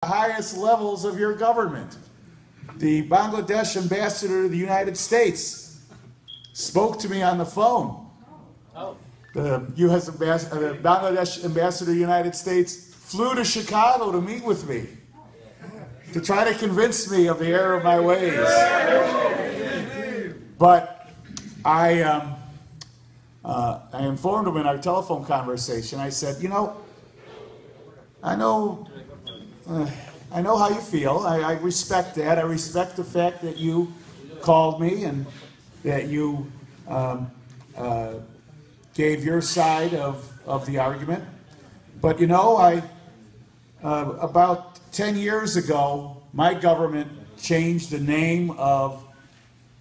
highest levels of your government. The Bangladesh ambassador to the United States spoke to me on the phone. The Bangladesh ambassador to the United States flew to Chicago to meet with me, to try to convince me of the error of my ways. But I informed him in our telephone conversation. I said, you know, I know how you feel. I respect that. I respect the fact that you called me and that you gave your side of the argument. But you know, about 10 years ago, my government changed the name of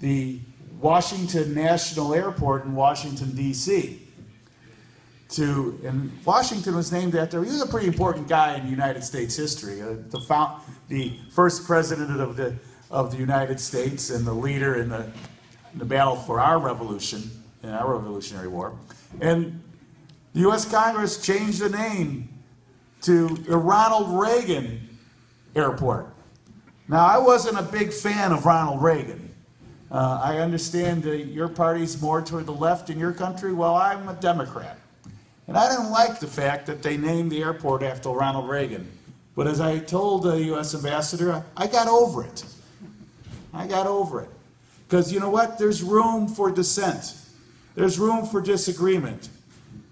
the Washington National Airport in Washington, D.C. And Washington was named after, he was a pretty important guy in United States history, the first president of the United States and the leader in the battle for our revolution, in our Revolutionary War. And the U.S. Congress changed the name to the Ronald Reagan Airport. Now, I wasn't a big fan of Ronald Reagan. I understand that your party's more toward the left in your country. Well, I'm a Democrat. And I didn't like the fact that they named the airport after Ronald Reagan. But as I told the U.S. ambassador, I got over it. I got over it. Because you know what? There's room for dissent. There's room for disagreement.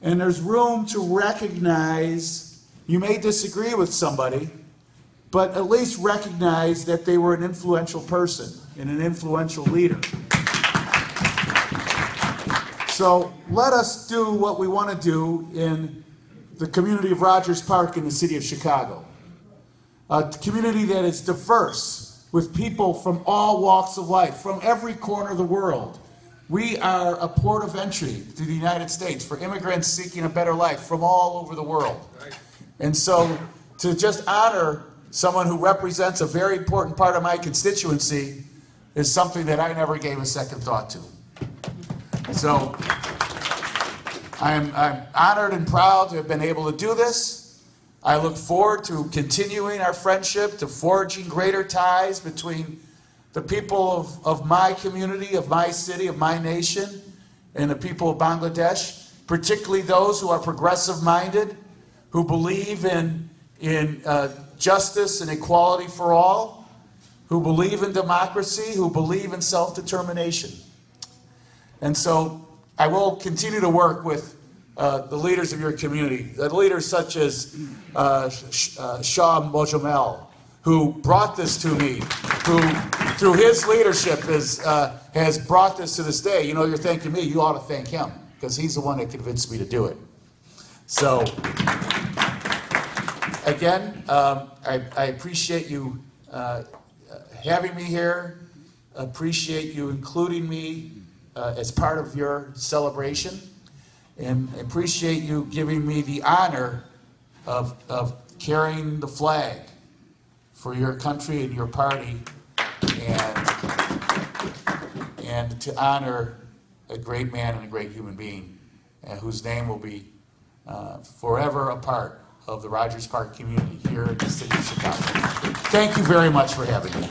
And there's room to recognize you may disagree with somebody, but at least recognize that they were an influential person and an influential leader. So let us do what we want to do in the community of Rogers Park in the city of Chicago. A community that is diverse, with people from all walks of life, from every corner of the world. We are a port of entry to the United States for immigrants seeking a better life from all over the world. And so to just honor someone who represents a very important part of my constituency is something that I never gave a second thought to. So I'm honored and proud to have been able to do this. I look forward to continuing our friendship, to forging greater ties between the people of my community, of my city, of my nation, and the people of Bangladesh, particularly those who are progressive-minded, who believe in justice and equality for all, who believe in democracy, who believe in self-determination. And so I will continue to work with the leaders of your community, leaders such as Shah Mojamel, who brought this to me, who through his leadership has brought this to this day. You know, you're thanking me, you ought to thank him, because he's the one that convinced me to do it. So, again, I appreciate you having me here, appreciate you including me as part of your celebration, and appreciate you giving me the honor of carrying the flag for your country and your party, and to honor a great man and a great human being, whose name will be forever a part of the Rogers Park community here in the city of Chicago. Thank you very much for having me.